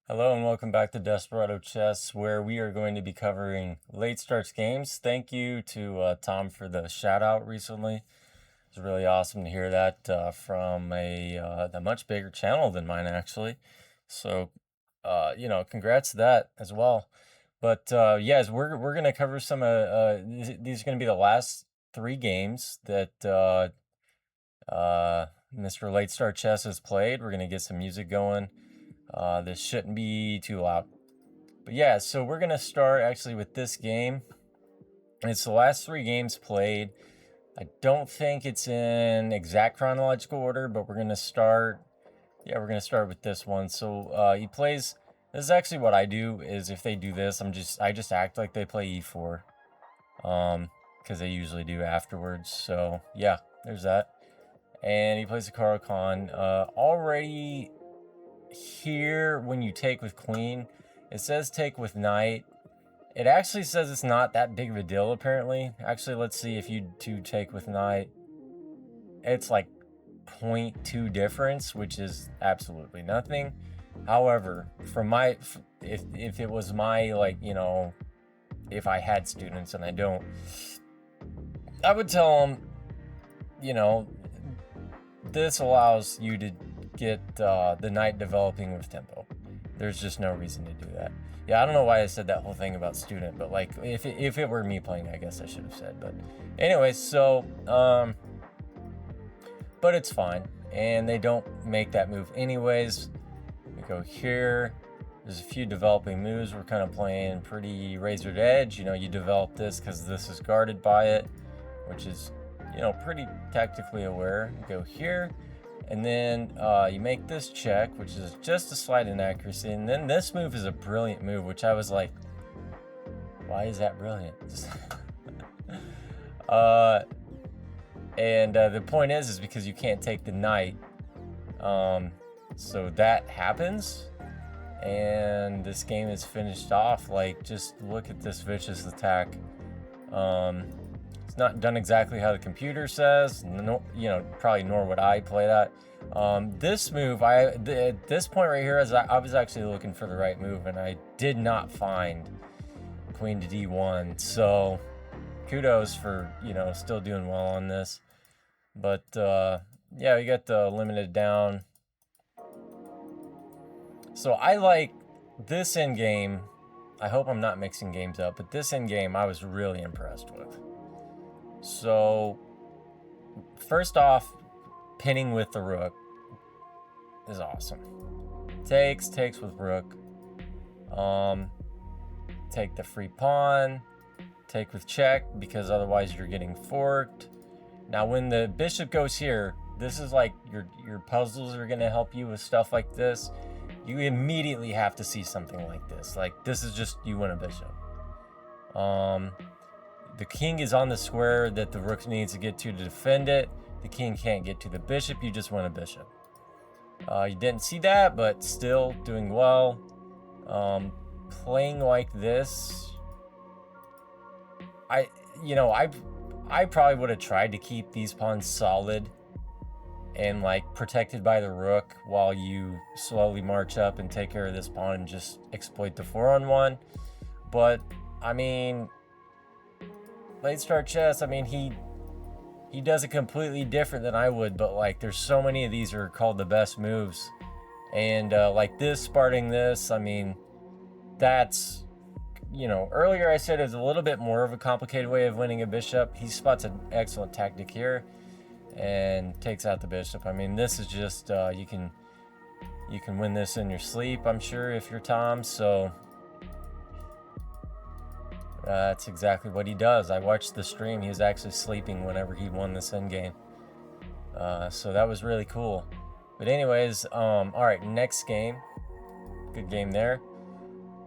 Hello and welcome back to Desperado Chess, where we are going to be covering late starts games. Thank you to Tom for the shout out recently. It's really awesome to hear that from a much bigger channel than mine, actually. So, congrats to that as well. But yes, we're gonna cover some. These are gonna be the last three games that Mr. Late Start Chess has played. We're gonna get some music going. This shouldn't be too loud. But yeah, so we're gonna start actually with this game. It's the last three games played. I don't think it's in exact chronological order, but we're gonna start. Yeah, we're gonna start with this one. So he plays. This is actually what I do. Is if they do this, I just act like they play e4, because they usually do afterwards. So yeah, there's that. And he plays the Caro-Kann. Already here, when you take with queen, it says take with knight. It actually says it's not that big of a deal, apparently. Actually, let's see if you do take with knight. It's like 0.2 difference, which is absolutely nothing. However, from my, if it was my, if I had students and I don't, I would tell them, you know, this allows you to get the knight developing with tempo. There's just no reason to do that. Yeah, I don't know why I said that whole thing about student, but like if it were me playing, I guess I should have said. But anyway, so but it's fine, and they don't make that move anyways. We go here. There's a few developing moves. We're kind of playing pretty razored edge. You develop this because this is guarded by it, which is pretty tactically aware. You go here. And then you make this check, which is just a slight inaccuracy. And then this move is a brilliant move, which I was like, why is that brilliant? The point is because you can't take the knight. So that happens. And this game is finished off. Like, just look at this vicious attack. It's not done exactly how the computer says. Probably nor would I play that. This move, at this point right here, I was actually looking for the right move, and I did not find queen to d1. So kudos for still doing well on this. But yeah, we got the limited down. So I like this end game. I hope I'm not mixing games up, but this end game I was really impressed with. So, first off, pinning with the rook is awesome. Takes with rook. Take the free pawn. Take with check, because otherwise you're getting forked. Now, when the bishop goes here, this is like your puzzles are going to help you with stuff like this. You immediately have to see something like this. Like, this is just, you win a bishop. The king is on the square that the rook needs to get to defend it. The king can't get to the bishop. You just win a bishop. You didn't see that, but still doing well. Playing like this, I probably would have tried to keep these pawns solid and like protected by the rook while you slowly march up and take care of this pawn and just exploit the 4-on-1. But I mean, Late Start Chess, I mean, he does it completely different than I would, but like there's so many of these are called the best moves. And like this, Sparting this, I mean, that's, earlier I said it's a little bit more of a complicated way of winning a bishop. He spots an excellent tactic here and takes out the bishop. I mean, this is just, you can win this in your sleep, I'm sure, if you're Tom. So that's exactly what he does. I watched the stream. He was actually sleeping whenever he won this endgame. So that was really cool. But anyways, all right, next game. Good game there.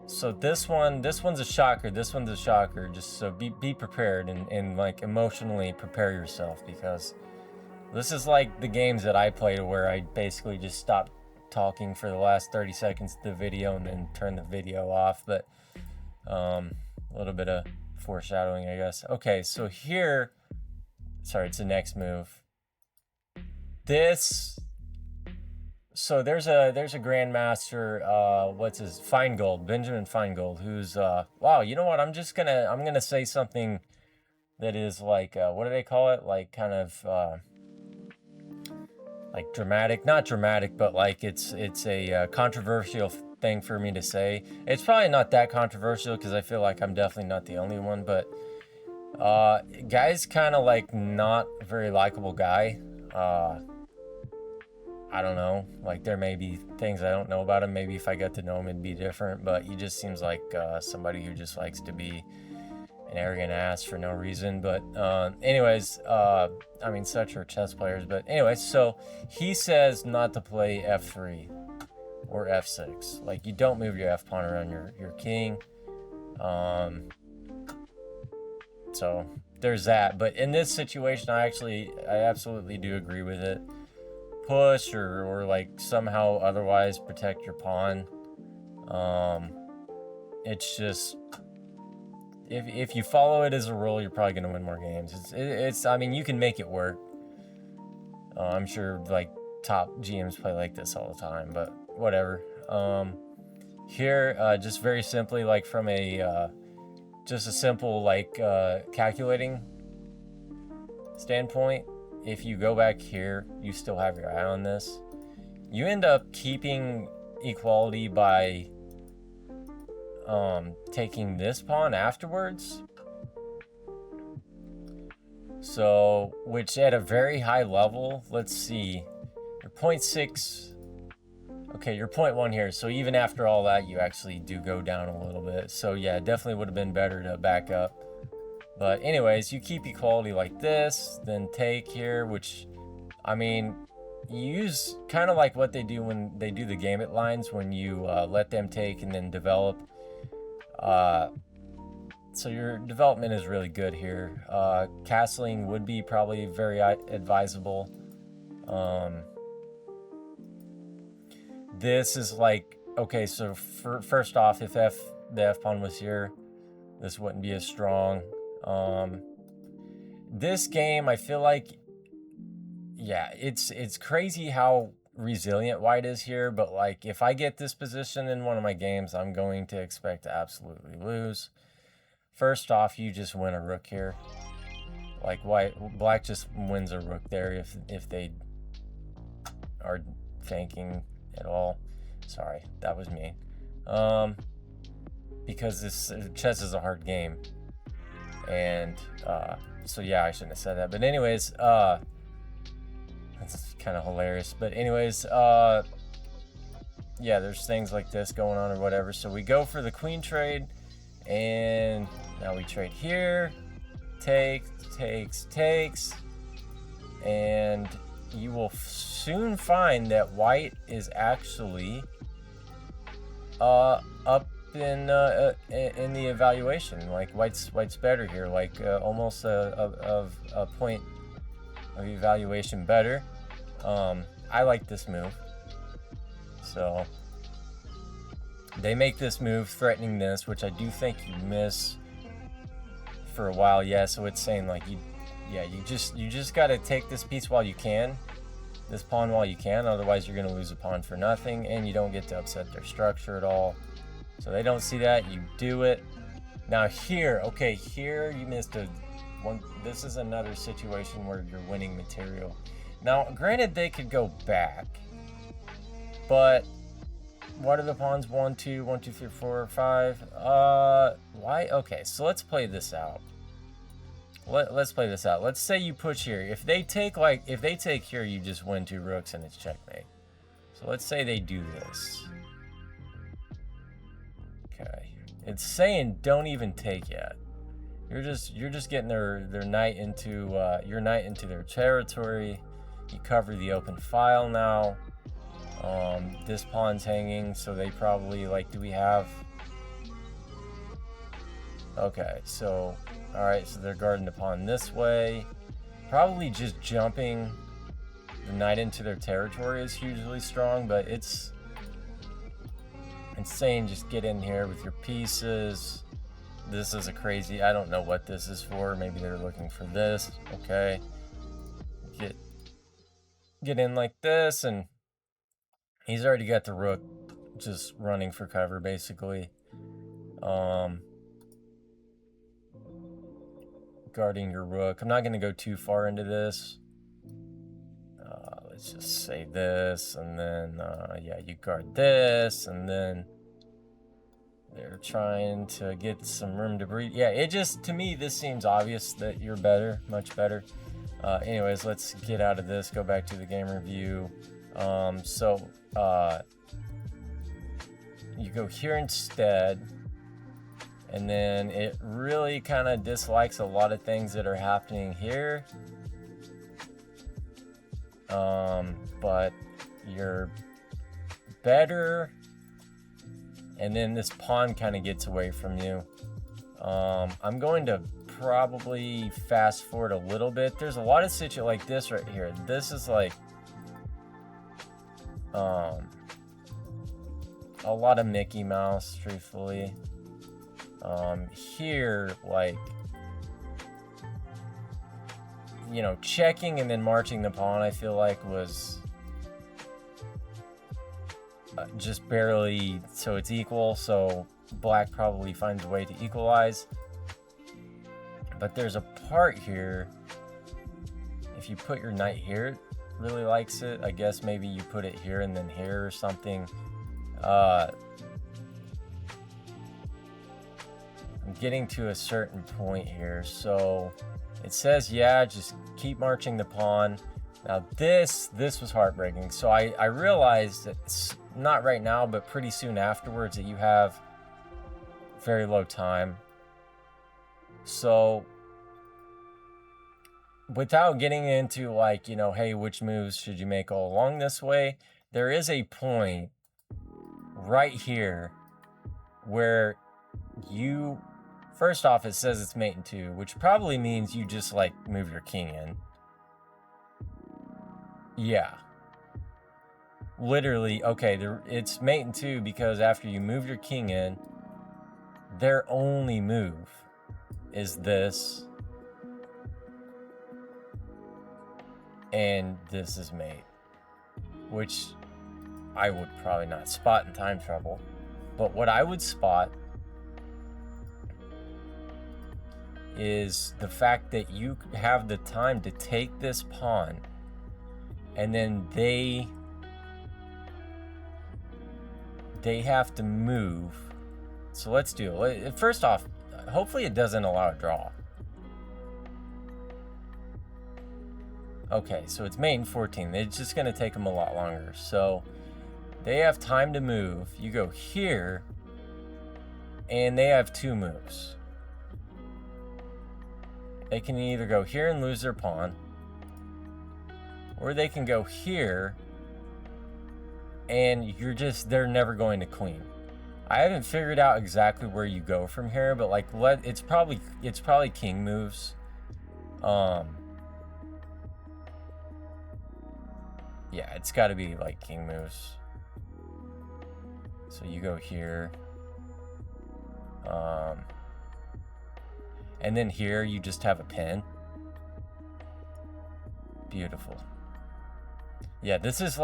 So this one's a shocker. This one's a shocker. Just so be prepared and like emotionally prepare yourself, because this is like the games that I played where I basically just stopped talking for the last 30 seconds of the video and then turn the video off. But a little bit of foreshadowing, I guess. Okay, so here, sorry, it's the next move. This So there's a grandmaster, what's his, Feingold, Benjamin Feingold, who's wow, you know what? I'm gonna say something that is like, what do they call it? Like kind of like dramatic, not dramatic, but like it's a controversial thing for me to say. It's probably not that controversial because I feel like I'm definitely not the only one, but guy's kind of like not a very likable guy. I don't know. Like there may be things I don't know about him. Maybe if I got to know him, it'd be different. But he just seems like somebody who just likes to be an arrogant ass for no reason. But anyways, I mean, such are chess players. But anyways, so he says not to play f3 or f6. Like you don't move your f pawn around your king. So there's that. But in this situation, I absolutely do agree with it. Push or like somehow otherwise protect your pawn. It's just if you follow it as a rule, you're probably gonna win more games. It's I mean, you can make it work. I'm sure like top GMs play like this all the time, but whatever. Here, just very simply, like from a just a simple like calculating standpoint, if you go back here, you still have your eye on this. You end up keeping equality by taking this pawn afterwards. So, which at a very high level, let's see, you're 0.6. Okay, you're 0.1 here. So even after all that, you actually do go down a little bit. So yeah, definitely would have been better to back up. But anyways, you keep equality like this, then take here, which, I mean, you use kind of like what they do when they do the Gambit lines, when you let them take and then develop. So your development is really good here. Castling would be probably very advisable. This is like, okay, so first off, if the F pawn was here, this wouldn't be as strong. This game, I feel like, yeah, it's crazy how resilient white is here, but like if I get this position in one of my games, I'm going to expect to absolutely lose. First off, you just win a rook here. Like black just wins a rook there if they are thinking at all. Sorry, that was me. Because this chess is a hard game. And so yeah, I shouldn't have said that. But anyways, that's kind of hilarious. But anyways, yeah, there's things like this going on or whatever. So we go for the queen trade, and now we trade here. Takes, and you will soon find that white is actually up in the evaluation. Like white's better here, like almost a point of evaluation better. I like this move. So they make this move threatening this, which I do think you miss for a while. Yeah, so it's saying like you just got to take this piece while you can, this pawn while you can, otherwise you're going to lose a pawn for nothing, and you don't get to upset their structure at all. So they don't see that, you do it. Now here, okay, here you missed one. This is another situation where you're winning material. Now, granted, they could go back, but what are the pawns? 1, 2, 1, 2, 3, 4, 5. Why? Okay, so let's play this out. Let's play this out. Let's say you push here. If they take here, you just win 2 rooks and it's checkmate. So let's say they do this. Okay, it's saying don't even take yet. You're just getting their knight into your knight into their territory. You cover the open file now. This pawn's hanging, so they probably like. Do we have? Okay, so all right, so they're guarding the pawn this way. Probably just jumping the knight into their territory is hugely strong, but it's saying just get in here with your pieces. This is a crazy, I don't know what this is for. Maybe they're looking for this. Okay. Get in like this, and He's already got the rook just running for cover, basically. Guarding your rook. I'm not going to go too far into this. Let's just say this, and then, yeah, you guard this, and then they're trying to get some room to breathe. Yeah, it just, to me, this seems obvious that you're better, much better. Anyways, let's get out of this, go back to the game review. You go here instead, and then it really kind of dislikes a lot of things that are happening here. But you're better, and then this pawn kind of gets away from you. I'm going to probably fast forward a little bit. There's a lot of situations like this right here. This is like a lot of Mickey Mouse, truthfully. Here, like, you know, checking and then marching the pawn, I feel like was just barely, so it's equal, so black probably finds a way to equalize. But there's a part here, if you put your knight here, it really likes it. I guess maybe you put it here and then here or something. I'm getting to a certain point here, so it says, yeah, just keep marching the pawn. Now this was heartbreaking. So I realized that it's not right now, but pretty soon afterwards, that you have very low time. So without getting into, like, you know, hey, which moves should you make all along this way, there is a point right here where you, first off, it says it's mate in 2, which probably means you just, like, move your king in. Yeah. Literally, okay, it's mate in 2 because after you move your king in, their only move is this. And this is mate. Which I would probably not spot in time trouble. But what I would spot is the fact that you have the time to take this pawn, and then they have to move. So let's do it. First off, hopefully it doesn't allow a draw. Okay, so it's mate in 14. It's just going to take them a lot longer. So they have time to move. You go here, and they have 2 moves. They can either go here and lose their pawn, or they can go here, and they're never going to queen. I haven't figured out exactly where you go from here, but like, it's probably king moves. Yeah, it's got to be like king moves. So you go here. And then here you just have a pin. Beautiful. Yeah, this is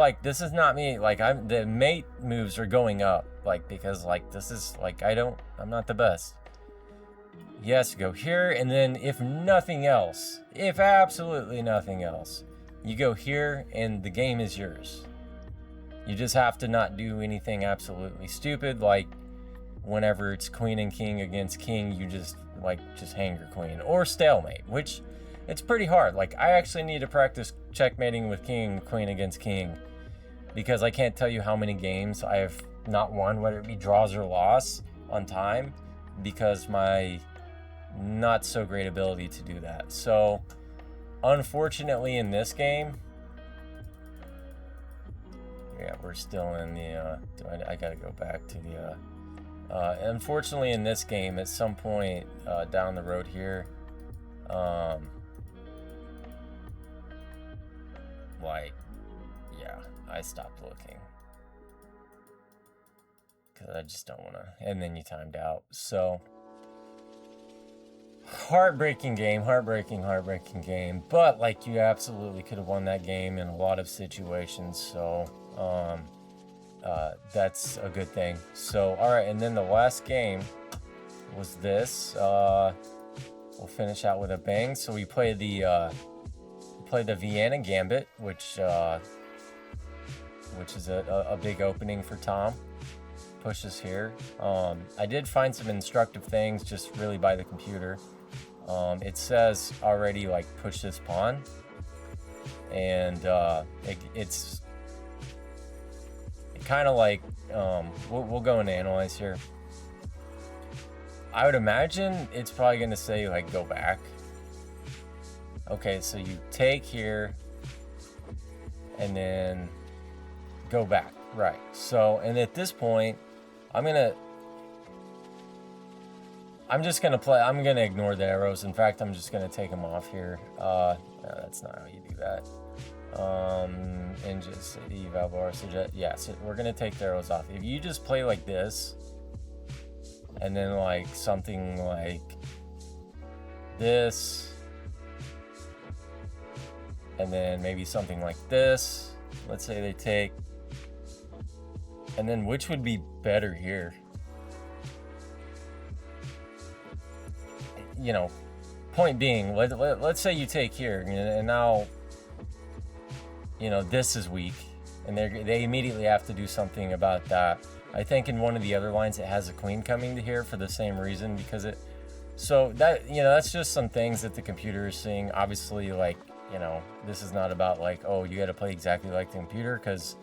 not me. Like, the mate moves are going up, like, because like this is like, I'm not the best. Yes, go here, and then if absolutely nothing else, you go here and the game is yours. You just have to not do anything absolutely stupid, like whenever it's queen and king against king, you just hang your queen, or stalemate, which it's pretty hard. Like, I actually need to practice checkmating with king and queen against king, because I can't tell you how many games I have not won, whether it be draws or loss, on time, because my not so great ability to do that. So unfortunately in this game, yeah, we're still in the I gotta go back to the unfortunately in this game, at some point down the road here, yeah, I stopped looking because I just don't want to, and then you timed out. So heartbreaking game, but like, you absolutely could have won that game in a lot of situations. So that's a good thing. So, all right, and then the last game was this. We'll finish out with a bang. So we played the Vienna Gambit, which is a big opening for Tom. Pushes here. I did find some instructive things just really by the computer. It says already like push this pawn, and it's kind of like we'll go into analyze here. I would imagine it's probably going to say like go back. Okay, so you take here and then go back, right? So, and at this point, I'm just gonna play. I'm gonna ignore the arrows. In fact, I'm just gonna take them off here. No, that's not how you do that. Inja City, Valbar, suggest. Yeah, so we're gonna take the arrows off. If you just play like this, and then like something like this, and then maybe something like this. Let's say they take, and then which would be better here? You know, point being, let's say you take here, and now, you know, this is weak, and they immediately have to do something about that. I think in one of the other lines it has a queen coming to here for the same reason, because it, so that, you know, that's just some things that the computer is seeing. Obviously, like, you know, this is not about like, oh, you got to play exactly like the computer, because